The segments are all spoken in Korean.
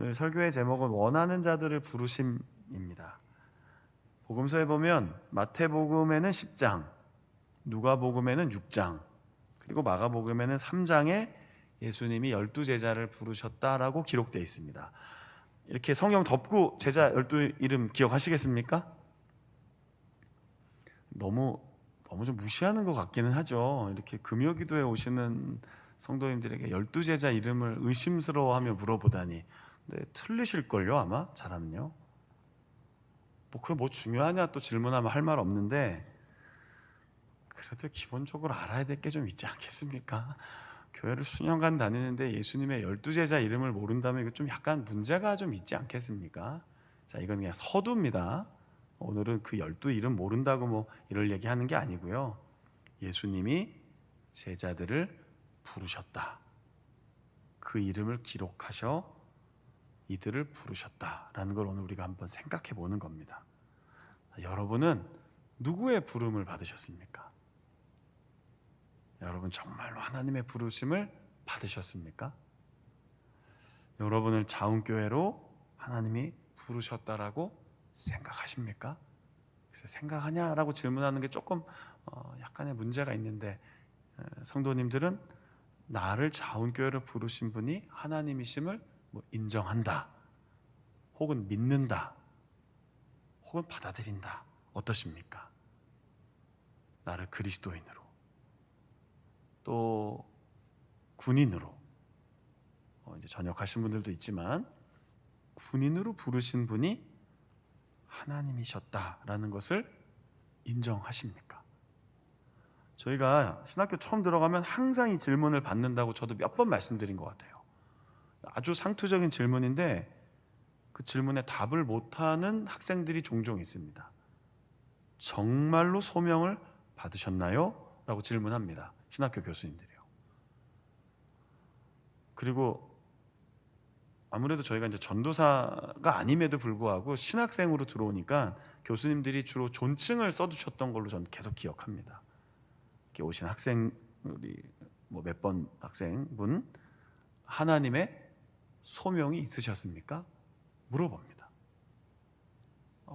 오늘 설교의 제목은 원하는 자들을 부르심입니다. 복음서에 보면 마태복음에는 10장, 누가복음에는 6장, 그리고 마가복음에는 3장에 예수님이 12제자를 부르셨다라고 기록되어 있습니다. 이렇게 성경 덮고 제자 12 이름 기억하시겠습니까? 너무 좀 무시하는 것 같기는 하죠. 이렇게 금요기도에 오시는 성도님들에게 12제자 이름을 의심스러워하며 물어보다니. 근데 틀리실걸요, 아마 잘하면요. 그게 뭐 중요하냐 또 질문하면 할 말 없는데, 그래도 기본적으로 알아야 될 게 좀 있지 않겠습니까? 교회를 수년간 다니는데 예수님의 12제자 이름을 모른다면 이거 좀 약간 문제가 좀 있지 않겠습니까? 자, 이건 그냥 서두입니다. 오늘은 그 12 이름 모른다고 뭐 이럴 얘기하는 게 아니고요. 예수님이 제자들을 부르셨다. 그 이름을 기록하셔 이들을 부르셨다라는 걸 오늘 우리가 한번 생각해 보는 겁니다. 여러분은 누구의 부름을 받으셨습니까? 여러분 정말로 하나님의 부르심을 받으셨습니까? 여러분을 자운교회로 하나님이 부르셨다라고 생각하십니까? 그래서 생각하냐라고 질문하는 게 조금 약간의 문제가 있는데, 성도님들은 나를 자운교회로 부르신 분이 하나님이심을 인정한다, 혹은 믿는다, 혹은 받아들인다. 어떠십니까? 나를 그리스도인으로, 또 군인으로, 이제 전역하신 분들도 있지만 군인으로 부르신 분이 하나님이셨다라는 것을 인정하십니까? 저희가 신학교 처음 들어가면 항상 이 질문을 받는다고 저도 몇 번 말씀드린 것 같아요. 아주 상투적인 질문인데 그 질문에 답을 못하는 학생들이 종종 있습니다. 정말로 소명을 받으셨나요? 라고 질문합니다. 신학교 교수님들이요. 그리고 아무래도 저희가 이제 전도사가 아님에도 불구하고 신학생으로 들어오니까 교수님들이 주로 존칭을 써두셨던 걸로 저는 계속 기억합니다. 이렇게 오신 학생, 우리 몇 번 학생분, 하나님의 소명이 있으셨습니까? 물어봅니다.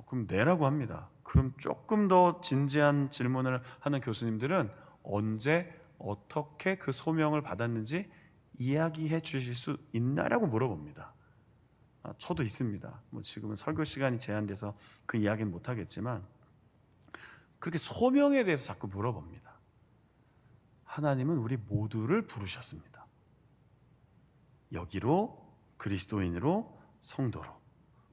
그럼 네라고 합니다. 그럼 조금 더 진지한 질문을 하는 교수님들은 언제 어떻게 그 소명을 받았는지 이야기해 주실 수 있나라고 물어봅니다. 저도 있습니다. 지금은 설교 시간이 제한돼서 그 이야기는 못하겠지만 그렇게 소명에 대해서 자꾸 물어봅니다. 하나님은 우리 모두를 부르셨습니다. 여기로, 그리스도인으로, 성도로,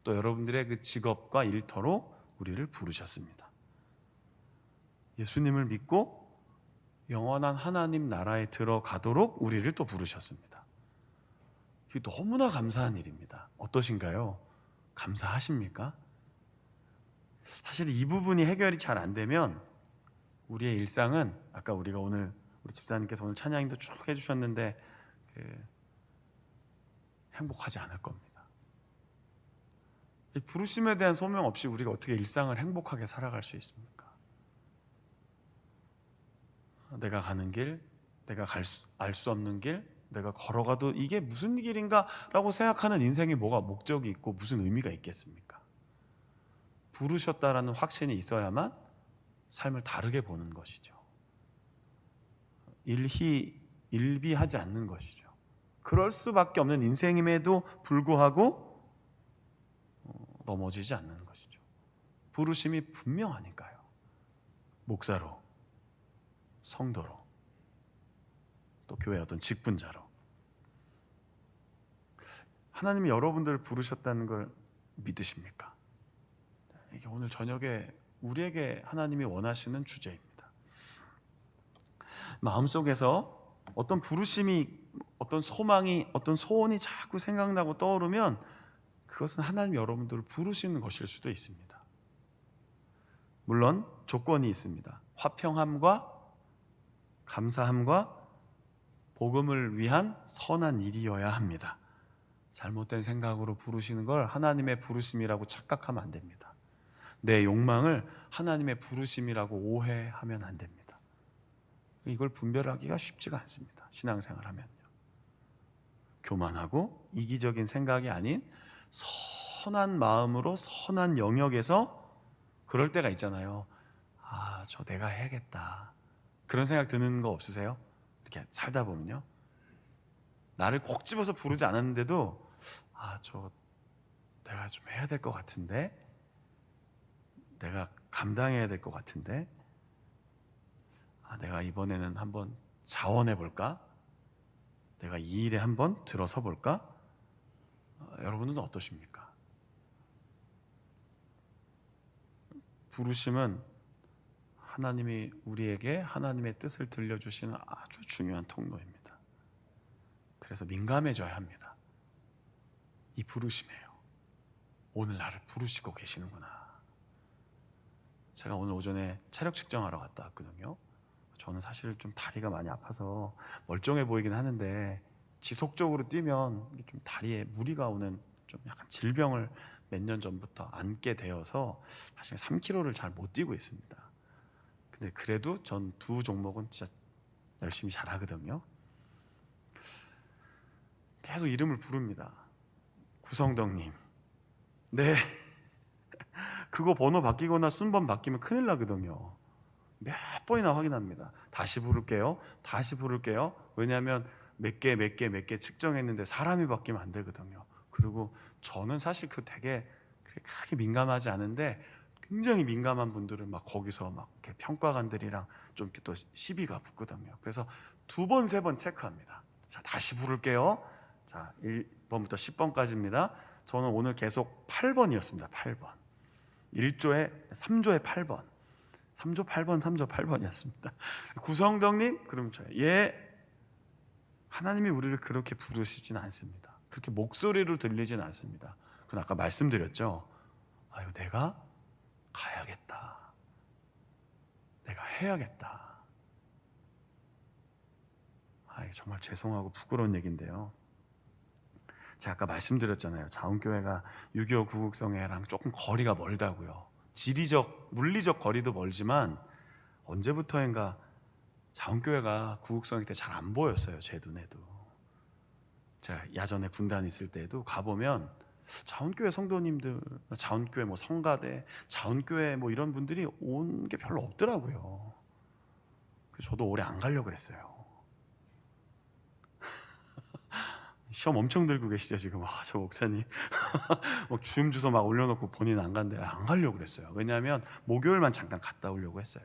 또 여러분들의 그 직업과 일터로 우리를 부르셨습니다. 예수님을 믿고 영원한 하나님 나라에 들어가도록 우리를 또 부르셨습니다. 이게 너무나 감사한 일입니다. 어떠신가요? 감사하십니까? 사실 이 부분이 해결이 잘 안 되면 우리의 일상은, 아까 우리가 오늘 우리 집사님께서 오늘 찬양도 쭉 해주셨는데 행복하지 않을 겁니다. 이 부르심에 대한 소명 없이 우리가 어떻게 일상을 행복하게 살아갈 수 있습니까? 내가 가는 길, 내가 알 수 없는 길, 내가 걸어가도 이게 무슨 길인가 라고 생각하는 인생에 뭐가 목적이 있고 무슨 의미가 있겠습니까? 부르셨다라는 확신이 있어야만 삶을 다르게 보는 것이죠. 일비하지 않는 것이죠. 그럴 수밖에 없는 인생임에도 불구하고 넘어지지 않는 것이죠. 부르심이 분명하니까요. 목사로, 성도로, 또 교회 어떤 직분자로. 하나님이 여러분들을 부르셨다는 걸 믿으십니까? 이게 오늘 저녁에 우리에게 하나님이 원하시는 주제입니다. 마음속에서 어떤 부르심이, 어떤 소망이, 어떤 소원이 자꾸 생각나고 떠오르면 그것은 하나님이 여러분들을 부르시는 것일 수도 있습니다. 물론 조건이 있습니다. 화평함과 감사함과 복음을 위한 선한 일이어야 합니다. 잘못된 생각으로 부르시는 걸 하나님의 부르심이라고 착각하면 안 됩니다. 내 욕망을 하나님의 부르심이라고 오해하면 안 됩니다. 이걸 분별하기가 쉽지가 않습니다. 신앙생활 하면요. 교만하고 이기적인 생각이 아닌 선한 마음으로 선한 영역에서 그럴 때가 있잖아요. 아, 저 내가 해야겠다. 그런 생각 드는 거 없으세요? 이렇게 살다 보면요. 나를 콕 집어서 부르지 않았는데도 아, 저 내가 좀 해야 될 것 같은데, 내가 감당해야 될 것 같은데, 아, 내가 이번에는 한번 자원해 볼까? 내가 이 일에 한번 들어서 볼까? 여러분은 어떠십니까? 부르심은 하나님이 우리에게 하나님의 뜻을 들려주시는 아주 중요한 통로입니다. 그래서 민감해져야 합니다. 이 부르심이에요. 오늘 나를 부르시고 계시는구나. 제가 오늘 오전에 체력 측정하러 갔다 왔거든요. 저는 사실 좀 다리가 많이 아파서 멀쩡해 보이긴 하는데 지속적으로 뛰면 좀 다리에 무리가 오는 좀 약간 질병을 몇 년 전부터 안게 되어서 사실 3km를 잘 못 뛰고 있습니다. 근데 그래도 전 두 종목은 진짜 열심히 잘하거든요. 계속 이름을 부릅니다. 구성덕님. 네. 그거 번호 바뀌거나 순번 바뀌면 큰일 나거든요. 몇 번이나 확인합니다. 다시 부를게요. 다시 부를게요. 왜냐하면 몇 개 측정했는데 사람이 바뀌면 안 되거든요. 그리고 저는 사실 그 되게 크게 민감하지 않은데 굉장히 민감한 분들은 막 거기서 막 이렇게 평가관들이랑 좀 이렇게 또 시비가 붙거든요. 그래서 두 번, 세 번 체크합니다. 자, 다시 부를게요. 자, 1번부터 10번까지입니다. 저는 오늘 계속 8번이었습니다. 8번. 1조에 3조에 8번. 3조 8번, 3조 8번이었습니다. 구성덕님, 그럼 저요. 예. 하나님이 우리를 그렇게 부르시진 않습니다. 그렇게 목소리로 들리진 않습니다. 그건 아까 말씀드렸죠. 아유, 내가 가야겠다. 내가 해야겠다. 아, 이게 정말 죄송하고 부끄러운 얘기인데요. 제가 아까 말씀드렸잖아요. 자운교회가 6.25 구국성회랑 조금 거리가 멀다고요. 지리적, 물리적 거리도 멀지만 언제부터인가 자운교회가 구국성회 때 잘 안 보였어요. 제 눈에도. 제가 야전에 군단 있을 때도 가보면 자운교회 성도님들, 자운교회 뭐 성가대, 자운교회 뭐 이런 분들이 온 게 별로 없더라고요. 그래서 저도 오래 안 가려고 그랬어요. 시험 엄청 들고 계시죠 지금. 아, 저 목사님 막 주임 주소 막 올려놓고 본인 안 간대. 안 가려고 그랬어요. 왜냐하면 목요일만 잠깐 갔다 오려고 했어요.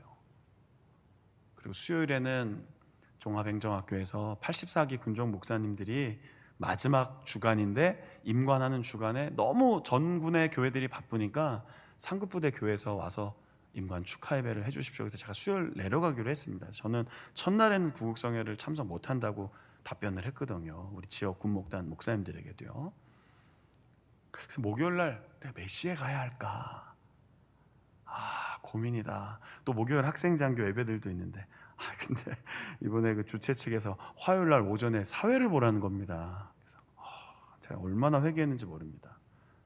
그리고 수요일에는 종합행정학교에서 84기 군종 목사님들이 마지막 주간인데 임관하는 주간에 너무 전군의 교회들이 바쁘니까 상급부대 교회에서 와서 임관 축하 예배를 해주십시오. 그래서 제가 수요일 내려가기로 했습니다. 저는 첫날에는 구국성회를 참석 못한다고 답변을 했거든요. 우리 지역 군목단 목사님들에게도요. 그래서 목요일날 내가 몇 시에 가야 할까? 아, 고민이다. 또 목요일 학생장교 예배들도 있는데, 아, 근데 이번에 그 주최 측에서 화요일날 오전에 사회를 보라는 겁니다. 그래서 제가 얼마나 회개했는지 모릅니다.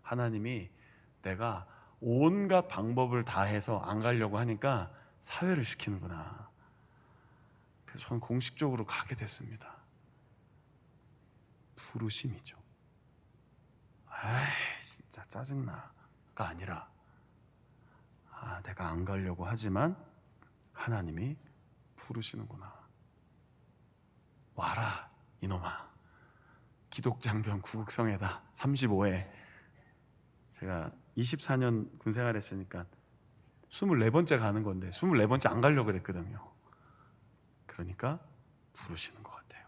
하나님이 내가 온갖 방법을 다 해서 안 가려고 하니까 사회를 시키는구나. 그래서 저는 공식적으로 가게 됐습니다. 부르심이죠. 에이, 진짜 짜증나가 아니라, 아, 내가 안 가려고 하지만 하나님이 부르시는구나. 와라 이놈아. 기독장병 구국성회다 35회. 제가 24년 군생활 했으니까 24번째 가는 건데 24번째 안 가려고 그랬거든요. 그러니까 부르시는 것 같아요.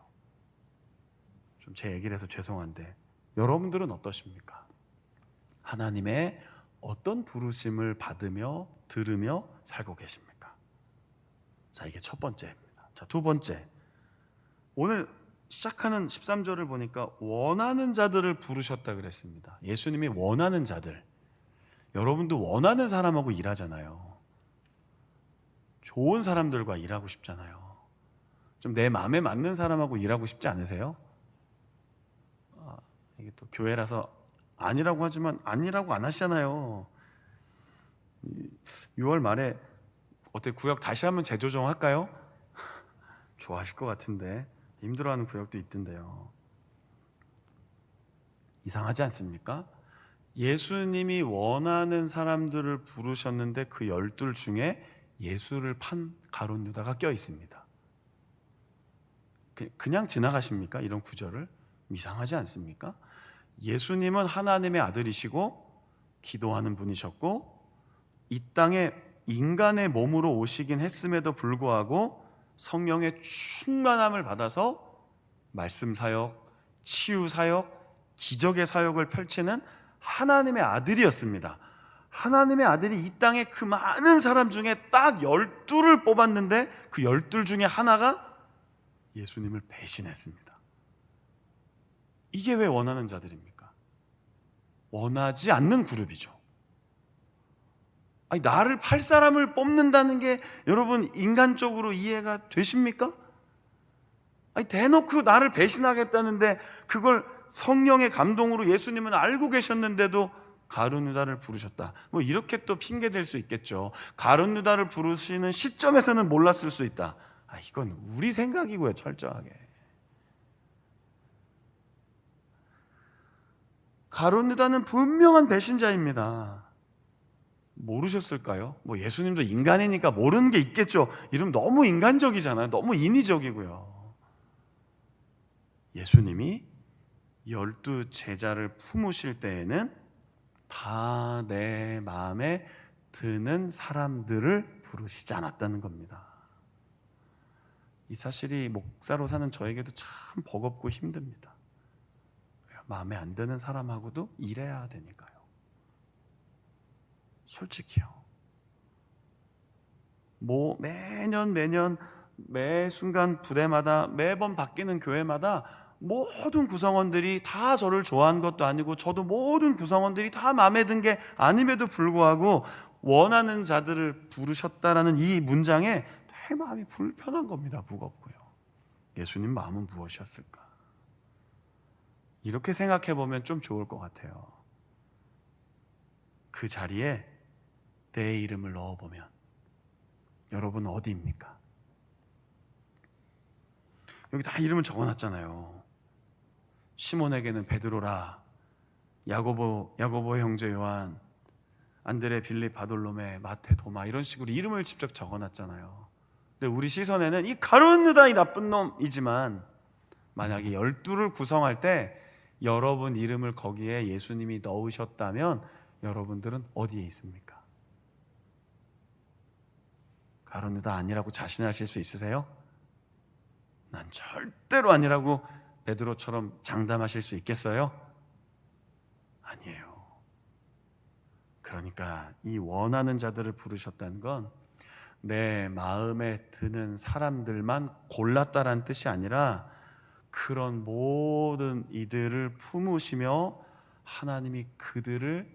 좀 제 얘기를 해서 죄송한데 여러분들은 어떠십니까? 하나님의 어떤 부르심을 받으며 들으며 살고 계십니까? 자, 이게 첫 번째입니다. 자, 두 번째, 오늘 시작하는 13절을 보니까 원하는 자들을 부르셨다 그랬습니다. 예수님이 원하는 자들. 여러분도 원하는 사람하고 일하잖아요. 좋은 사람들과 일하고 싶잖아요. 좀 내 마음에 맞는 사람하고 일하고 싶지 않으세요? 이게 또 교회라서 아니라고 하지만 아니라고 안 하시잖아요. 6월 말에 어떻게 구역 다시 한번 재조정할까요? 좋아하실 것 같은데 힘들어하는 구역도 있던데요. 이상하지 않습니까? 예수님이 원하는 사람들을 부르셨는데 그 12 중에 예수를 판 가룟 유다가 껴 있습니다. 그냥 지나가십니까? 이런 구절을? 이상하지 않습니까? 예수님은 하나님의 아들이시고 기도하는 분이셨고 이 땅에 인간의 몸으로 오시긴 했음에도 불구하고 성령의 충만함을 받아서 말씀 사역, 치유 사역, 기적의 사역을 펼치는 하나님의 아들이었습니다. 하나님의 아들이 이 땅에 그 많은 사람 중에 딱 12를 뽑았는데 그 12 중에 하나가 예수님을 배신했습니다. 이게 왜 원하는 자들입니까? 원하지 않는 그룹이죠. 아니, 나를 팔 사람을 뽑는다는 게 여러분 인간적으로 이해가 되십니까? 아니, 대놓고 나를 배신하겠다는데 그걸 성령의 감동으로 예수님은 알고 계셨는데도 가룟 유다를 부르셨다. 뭐 이렇게 또 핑계 댈 수 있겠죠. 가룟 유다를 부르시는 시점에서는 몰랐을 수 있다. 이건 우리 생각이고요, 철저하게. 가룟 유다는 분명한 배신자입니다. 모르셨을까요? 뭐 예수님도 인간이니까 모르는 게 있겠죠. 이러면 너무 인간적이잖아요. 너무 인위적이고요. 예수님이 12 제자를 품으실 때에는 다 내 마음에 드는 사람들을 부르시지 않았다는 겁니다. 이 사실이 목사로 사는 저에게도 참 버겁고 힘듭니다. 마음에 안 드는 사람하고도 일해야 되니까요. 솔직히요. 뭐 매년 매 순간 부대마다 매번 바뀌는 교회마다 모든 구성원들이 다 저를 좋아한 것도 아니고 저도 모든 구성원들이 다 마음에 든 게 아님에도 불구하고 원하는 자들을 부르셨다라는 이 문장에 내 마음이 불편한 겁니다. 무겁고요. 예수님 마음은 무엇이었을까? 이렇게 생각해 보면 좀 좋을 것 같아요. 그 자리에 내 이름을 넣어보면 여러분 어디입니까? 여기 다 이름을 적어놨잖아요. 시몬에게는 베드로라, 야고보 형제 요한, 안드레, 빌립, 바돌로메, 마테, 도마 이런 식으로 이름을 직접 적어놨잖아요. 근데 우리 시선에는 이 가룟 유다 이 나쁜 놈이지만 만약에 12를 구성할 때 여러분 이름을 거기에 예수님이 넣으셨다면 여러분들은 어디에 있습니까? 가룟 유다 아니라고 자신하실 수 있으세요? 난 절대로 아니라고 베드로처럼 장담하실 수 있겠어요? 아니에요. 그러니까 이 원하는 자들을 부르셨다는 건 내 마음에 드는 사람들만 골랐다라는 뜻이 아니라 그런 모든 이들을 품으시며 하나님이 그들을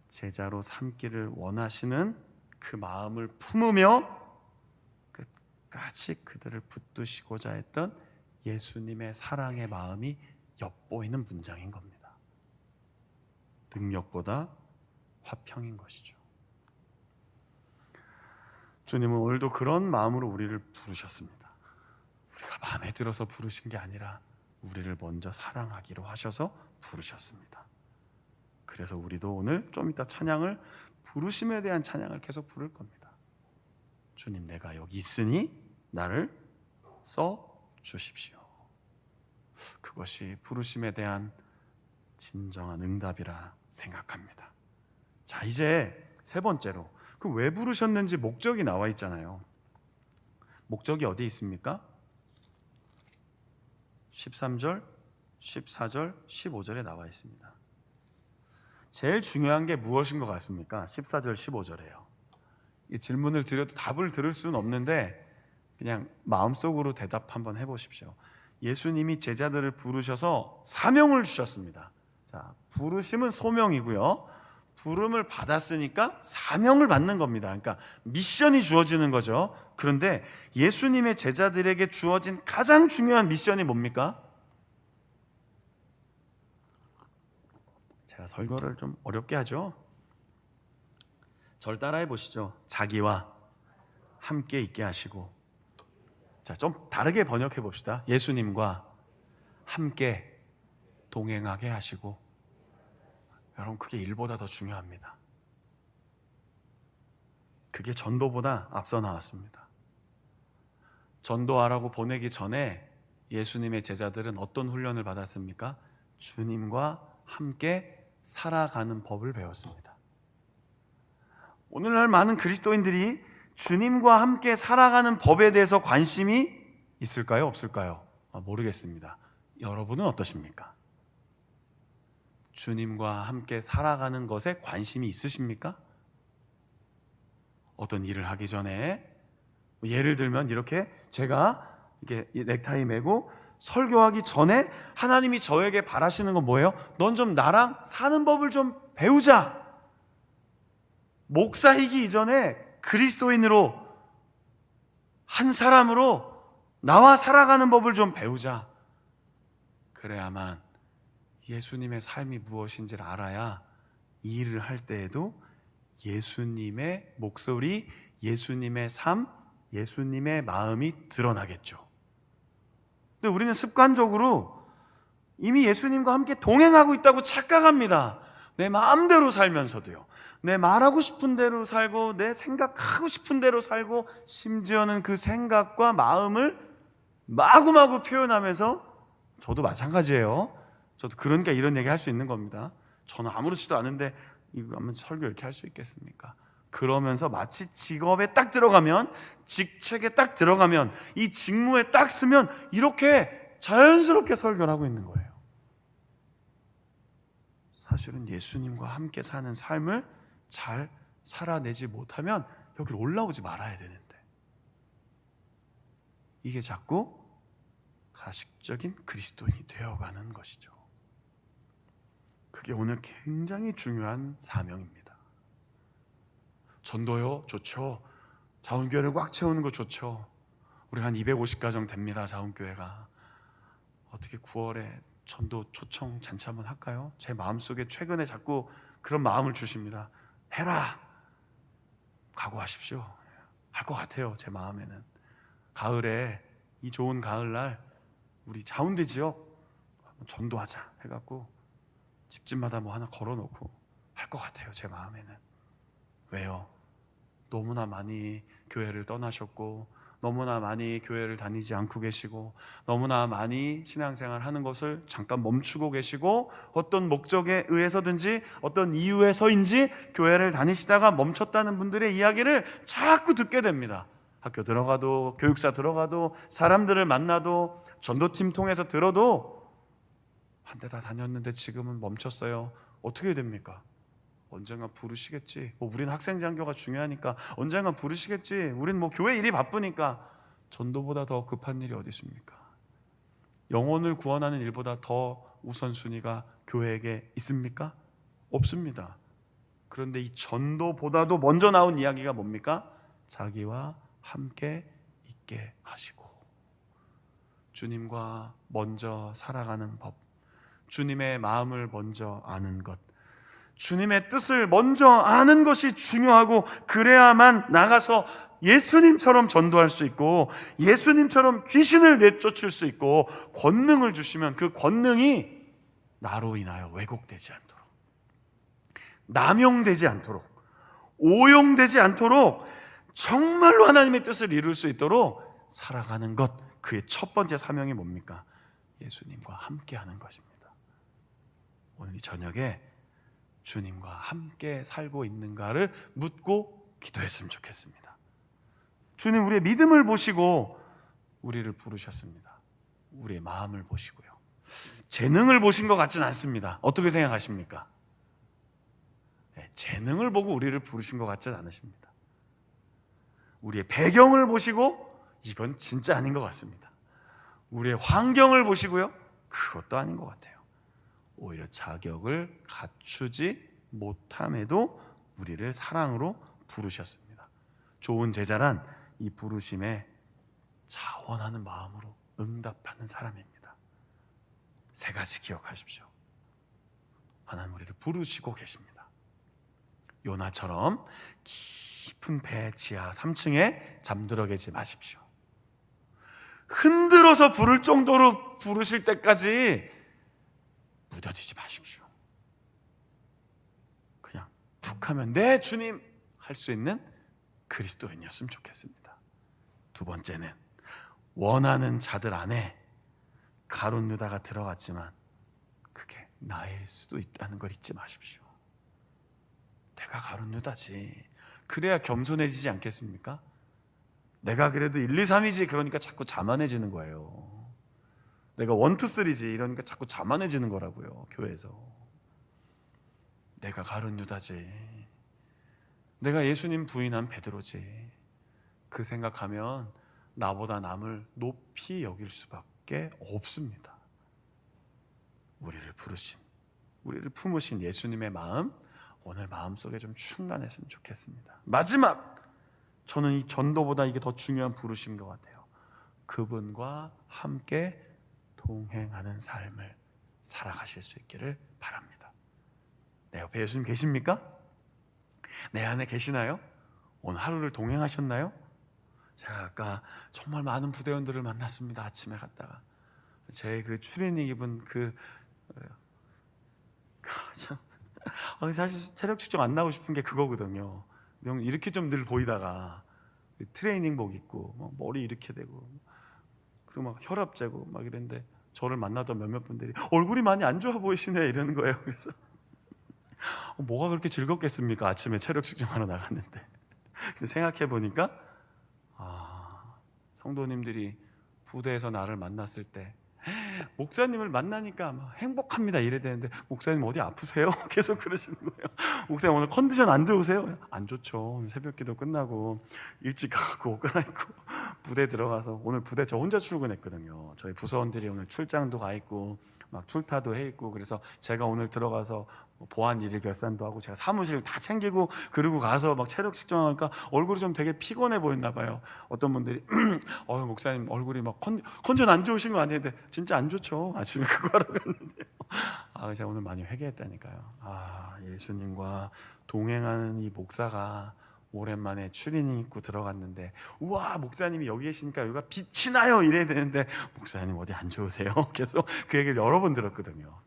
제자로 삼기를 원하시는 그 마음을 품으며 끝까지 그들을 붙드시고자 했던 예수님의 사랑의 마음이 엿보이는 문장인 겁니다. 능력보다 화평인 것이죠. 주님은 오늘도 그런 마음으로 우리를 부르셨습니다. 우리가 마음에 들어서 부르신 게 아니라 우리를 먼저 사랑하기로 하셔서 부르셨습니다. 그래서 우리도 오늘 좀 이따 찬양을 부르심에 대한 찬양을 계속 부를 겁니다. 주님, 내가 여기 있으니 나를 써 주십시오. 그것이 부르심에 대한 진정한 응답이라 생각합니다. 자, 이제 세 번째로 그럼 왜 부르셨는지 목적이 나와 있잖아요. 목적이 어디 있습니까? 13절, 14절, 15절에 나와 있습니다. 제일 중요한 게 무엇인 것 같습니까? 14절, 15절이에요. 이 질문을 드려도 답을 들을 수는 없는데 그냥 마음속으로 대답 한번 해보십시오. 예수님이 제자들을 부르셔서 사명을 주셨습니다. 자, 부르심은 소명이고요. 부름을 받았으니까 사명을 받는 겁니다. 그러니까 미션이 주어지는 거죠. 그런데 예수님의 제자들에게 주어진 가장 중요한 미션이 뭡니까? 제가 설교를 좀 어렵게 하죠. 절 따라해 보시죠. 자기와 함께 있게 하시고. 자, 좀 다르게 번역해 봅시다. 예수님과 함께 동행하게 하시고. 여러분, 그게 일보다 더 중요합니다. 그게 전도보다 앞서 나왔습니다. 전도하라고 보내기 전에 예수님의 제자들은 어떤 훈련을 받았습니까? 주님과 함께 살아가는 법을 배웠습니다. 오늘날 많은 그리스도인들이 주님과 함께 살아가는 법에 대해서 관심이 있을까요? 없을까요? 모르겠습니다. 여러분은 어떠십니까? 주님과 함께 살아가는 것에 관심이 있으십니까? 어떤 일을 하기 전에, 예를 들면 이렇게 제가 이렇게 넥타이 매고 설교하기 전에 하나님이 저에게 바라시는 건 뭐예요? 넌 좀 나랑 사는 법을 좀 배우자. 목사이기 이전에 그리스도인으로, 한 사람으로 나와 살아가는 법을 좀 배우자. 그래야만 예수님의 삶이 무엇인지를 알아야 이 일을 할 때에도 예수님의 목소리, 예수님의 삶, 예수님의 마음이 드러나겠죠. 근데 우리는 습관적으로 이미 예수님과 함께 동행하고 있다고 착각합니다. 내 마음대로 살면서도요, 내 말하고 싶은 대로 살고 내 생각하고 싶은 대로 살고, 심지어는 그 생각과 마음을 마구마구 표현하면서, 저도 마찬가지예요. 저도 그러니까 이런 얘기 할 수 있는 겁니다. 저는 아무렇지도 않은데 이거 한번 설교 이렇게 할 수 있겠습니까? 그러면서 마치 직업에 딱 들어가면, 직책에 딱 들어가면, 이 직무에 딱 쓰면 이렇게 자연스럽게 설교를 하고 있는 거예요. 사실은 예수님과 함께 사는 삶을 잘 살아내지 못하면 여기로 올라오지 말아야 되는데, 이게 자꾸 가식적인 그리스도인이 되어가는 것이죠. 그게 오늘 굉장히 중요한 사명입니다. 전도요, 좋죠. 자원교회를 꽉 채우는 거 좋죠. 우리 한 250가정 됩니다, 자원교회가. 어떻게 9월에 전도 초청 잔치 한번 할까요? 제 마음속에 최근에 자꾸 그런 마음을 주십니다. 해라, 각오하십시오. 할 것 같아요, 제 마음에는. 가을에, 이 좋은 가을날 우리 자운대 지역 한번 전도하자 해갖고 집집마다 뭐 하나 걸어놓고 할 것 같아요, 제 마음에는. 왜요? 너무나 많이 교회를 떠나셨고, 너무나 많이 교회를 다니지 않고 계시고, 너무나 많이 신앙생활 하는 것을 잠깐 멈추고 계시고, 어떤 목적에 의해서든지 어떤 이유에서인지 교회를 다니시다가 멈췄다는 분들의 이야기를 자꾸 듣게 됩니다. 학교 들어가도, 교육사 들어가도, 사람들을 만나도, 전도팀 통해서 들어도 한때 다 다녔는데 지금은 멈췄어요. 어떻게 됩니까? 언젠가 부르시겠지. 우린 학생 장교가 중요하니까 언젠가 부르시겠지. 우린 교회 일이 바쁘니까. 전도보다 더 급한 일이 어디 있습니까? 영혼을 구원하는 일보다 더 우선순위가 교회에게 있습니까? 없습니다. 그런데 이 전도보다도 먼저 나온 이야기가 뭡니까? 자기와 함께 있게 하시고, 주님과 먼저 살아가는 법, 주님의 마음을 먼저 아는 것, 주님의 뜻을 먼저 아는 것이 중요하고, 그래야만 나가서 예수님처럼 전도할 수 있고, 예수님처럼 귀신을 내쫓을 수 있고, 권능을 주시면 그 권능이 나로 인하여 왜곡되지 않도록, 남용되지 않도록, 오용되지 않도록 정말로 하나님의 뜻을 이룰 수 있도록 살아가는 것, 그의 첫 번째 사명이 뭡니까? 예수님과 함께하는 것입니다. 오늘 이 저녁에 주님과 함께 살고 있는가를 묻고 기도했으면 좋겠습니다. 주님, 우리의 믿음을 보시고 우리를 부르셨습니다. 우리의 마음을 보시고요. 재능을 보신 것 같지는 않습니다. 어떻게 생각하십니까? 재능을 보고 우리를 부르신 것 같지는 않으십니다. 우리의 배경을 보시고 이건 진짜 아닌 것 같습니다. 우리의 환경을 보시고요, 그것도 아닌 것 같아요. 오히려 자격을 갖추지 못함에도 우리를 사랑으로 부르셨습니다. 좋은 제자란 이 부르심에 자원하는 마음으로 응답하는 사람입니다. 세 가지 기억하십시오. 하나님 우리를 부르시고 계십니다. 요나처럼 깊은 배 지하 3층에 잠들어 계지 마십시오. 흔들어서 부를 정도로 부르실 때까지 무뎌지지 마십시오. 생각하면 내 주님 할 수 있는 그리스도인이었으면 좋겠습니다. 두 번째는 원하는 자들 안에 가룟 유다가 들어갔지만 그게 나일 수도 있다는 걸 잊지 마십시오. 내가 가룟 유다지. 그래야 겸손해지지 않겠습니까? 내가 그래도 1, 2, 3이지 그러니까 자꾸 자만해지는 거예요. 내가 1, 2, 3지 이러니까 자꾸 자만해지는 거라고요. 교회에서. 내가 가룟 유다지. 내가 예수님 부인한 베드로지. 그 생각하면 나보다 남을 높이 여길 수밖에 없습니다. 우리를 부르신, 우리를 품으신 예수님의 마음, 오늘 마음속에 좀 충만했으면 좋겠습니다. 마지막, 저는 이 전도보다 이게 더 중요한 부르심인 것 같아요. 그분과 함께 동행하는 삶을 살아가실 수 있기를 바랍니다. 내 옆에 예수님 계십니까? 내 안에 계시나요? 오늘 하루를 동행하셨나요? 제가 아까 정말 많은 부대원들을 만났습니다. 아침에 갔다가 제 그 추리닝 입은 사실 체력 측정 안 나오고 싶은 게 그거거든요. 이렇게 좀 늘 보이다가 트레이닝복 입고 머리 이렇게 되고 그리고 막 혈압 재고 막 이랬는데 저를 만나던 몇몇 분들이 얼굴이 많이 안 좋아 보이시네 이러는 거예요. 그래서 뭐가 그렇게 즐겁겠습니까? 아침에 체력 측정하러 나갔는데. 근데 생각해 보니까 성도님들이 부대에서 나를 만났을 때 목사님을 만나니까 막 행복합니다 이래야 되는데 목사님 어디 아프세요? 계속 그러시는 거예요. 목사님 오늘 컨디션 안 좋으세요? 안 좋죠. 오늘 새벽기도 끝나고 일찍 가고 옷 갈아입고 부대 들어가서 오늘 부대 저 혼자 출근했거든요. 저희 부서원들이 오늘 출장도 가 있고 막 출타도 해 있고 그래서 제가 오늘 들어가서 보안 일일 결산도 하고 제가 사무실 다 챙기고 그러고 가서 막 체력 측정하니까 얼굴이 좀 되게 피곤해 보였나 봐요. 어떤 분들이 목사님 얼굴이 막 컨디션 안 좋으신 거 아니에요? 진짜 안 좋죠. 아침에 그거 하러 갔는데요. 제가 오늘 많이 회개했다니까요. 예수님과 동행하는 이 목사가 오랜만에 추리닝 입고 들어갔는데 우와 목사님이 여기 계시니까 여기가 빛이 나요 이래야 되는데 목사님 어디 안 좋으세요? 계속 그 얘기를 여러 번 들었거든요.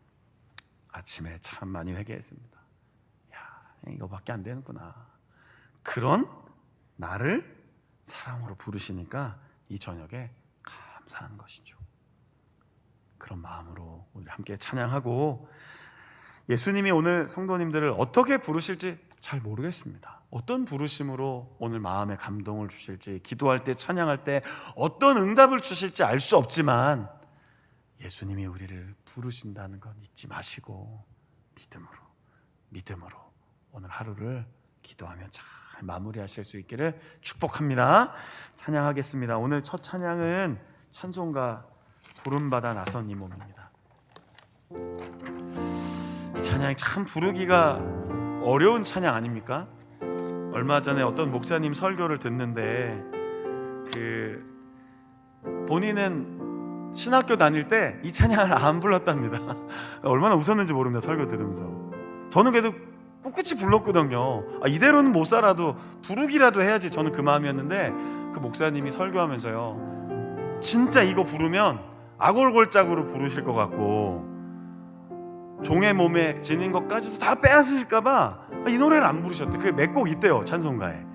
아침에 참 많이 회개했습니다. 이거밖에 안 되는구나. 그런 나를 사랑으로 부르시니까 이 저녁에 감사한 것이죠. 그런 마음으로 우리 함께 찬양하고 예수님이 오늘 성도님들을 어떻게 부르실지 잘 모르겠습니다. 어떤 부르심으로 오늘 마음에 감동을 주실지, 기도할 때 찬양할 때 어떤 응답을 주실지 알 수 없지만 예수님이 우리를 부르신다는 건 잊지 마시고 믿음으로 오늘 하루를 기도하며 잘 마무리하실 수 있기를 축복합니다. 찬양하겠습니다. 오늘 첫 찬양은 찬송가 부름받아 나선 이 몸입니다. 이 찬양이 참 부르기가 어려운 찬양 아닙니까? 얼마 전에 어떤 목사님 설교를 듣는데 본인은 신학교 다닐 때 이 찬양을 안 불렀답니다. 얼마나 웃었는지 모릅니다. 설교 들으면서. 저는 그래도 꿋꿋이 불렀거든요. 이대로는 못 살아도 부르기라도 해야지 저는 그 마음이었는데 그 목사님이 설교하면서요 진짜 이거 부르면 아골골짝으로 부르실 것 같고 종의 몸에 지닌 것까지도 다 빼앗으실까봐 이 노래를 안 부르셨대. 그게 몇 곡 있대요 찬송가에.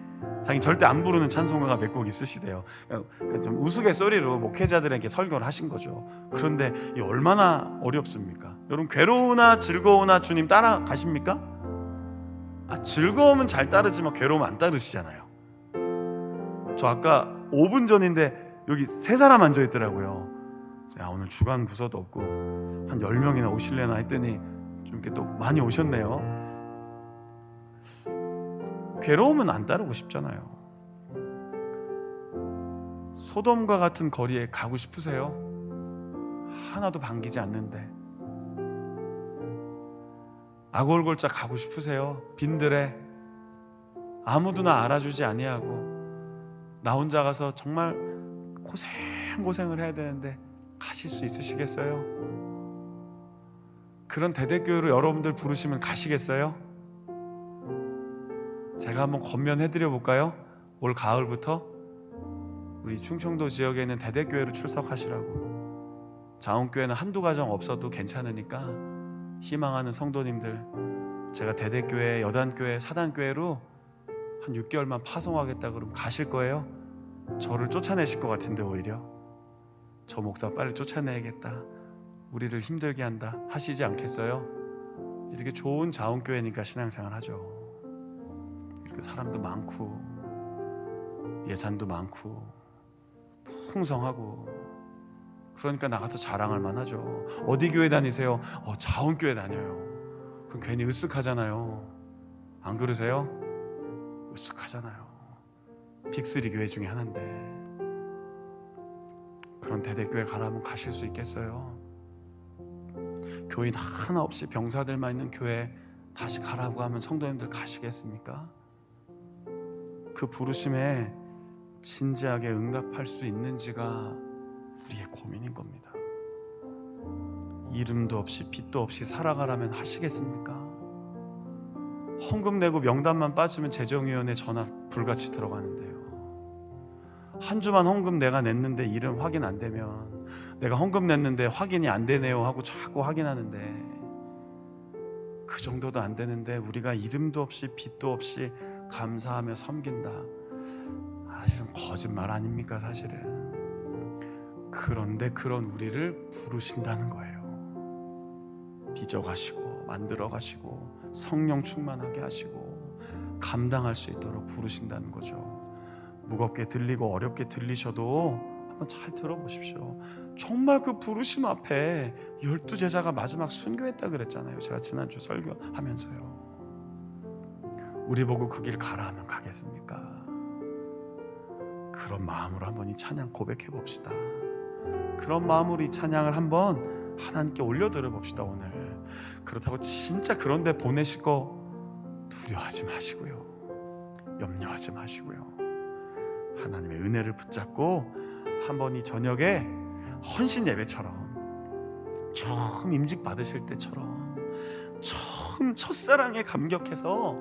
자기 절대 안 부르는 찬송가가 몇 곡 있으시대요. 좀 우스갯소리로 목회자들에게 설교를 하신 거죠. 그런데 이 얼마나 어렵습니까? 여러분 괴로우나 즐거우나 주님 따라가십니까? 즐거움은 잘 따르지만 괴로움 안 따르시잖아요. 저 아까 5분 전인데 여기 3사람 앉아있더라고요. 오늘 주간 부서도 없고 한 10명이나 오실래나 했더니 좀 이렇게 또 많이 오셨네요. 괴로움은 안 따르고 싶잖아요. 소돔과 같은 거리에 가고 싶으세요? 하나도 반기지 않는데. 아골골짝 가고 싶으세요? 빈들에 아무도 나 알아주지 아니하고 나 혼자 가서 정말 고생을 해야 되는데 가실 수 있으시겠어요? 그런 대대교회로 여러분들 부르시면 가시겠어요? 제가 한번 권면해드려 볼까요? 올 가을부터 우리 충청도 지역에 있는 대대교회로 출석하시라고. 자원교회는 한두 가정 없어도 괜찮으니까 희망하는 성도님들 제가 대대교회, 여단교회, 사단교회로 한 6개월만 파송하겠다 그러면 가실 거예요? 저를 쫓아내실 것 같은데 오히려 저 목사 빨리 쫓아내야겠다, 우리를 힘들게 한다 하시지 않겠어요? 이렇게 좋은 자원교회니까 신앙생활 하죠. 이렇게 사람도 많고 예산도 많고 풍성하고, 그러니까 나가서 자랑할 만하죠. 어디 교회 다니세요? 자원교회 다녀요. 그럼 괜히 으쓱하잖아요. 안 그러세요? 으쓱하잖아요. 빅3 교회 중에 하나인데 그런 대대교회 가라면 가실 수 있겠어요? 교인 하나 없이 병사들만 있는 교회 다시 가라고 하면 성도님들 가시겠습니까? 그 부르심에 진지하게 응답할 수 있는지가 우리의 고민인 겁니다. 이름도 없이 빛도 없이 살아가라면 하시겠습니까? 헌금 내고 명단만 빠지면 재정위원회 전화 불같이 들어가는데요. 한 주만 헌금 내가 냈는데 이름 확인 안 되면, 내가 헌금 냈는데 확인이 안 되네요 하고 자꾸 확인하는데, 그 정도도 안 되는데 우리가 이름도 없이 빛도 없이 감사하며 섬긴다. 좀 거짓말 아닙니까 사실은? 그런데 그런 우리를 부르신다는 거예요. 빚어가시고 만들어가시고 성령 충만하게 하시고 감당할 수 있도록 부르신다는 거죠. 무겁게 들리고 어렵게 들리셔도 한번 잘 들어보십시오. 정말 그 부르심 앞에 12제자가 마지막 순교했다 그랬잖아요. 제가 지난주 설교하면서요. 우리 보고 그 길 가라 하면 가겠습니까? 그런 마음으로 한번 이 찬양 고백해 봅시다. 그런 마음으로 이 찬양을 한번 하나님께 올려드려 봅시다. 오늘 그렇다고 진짜 그런데 보내실 거 두려워하지 마시고요, 염려하지 마시고요, 하나님의 은혜를 붙잡고 한번 이 저녁에 헌신 예배처럼 처음 임직 받으실 때처럼 처음 첫사랑에 감격해서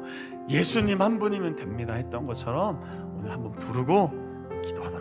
예수님 한 분이면 됩니다 했던 것처럼 오늘 한번 부르고 기도하도록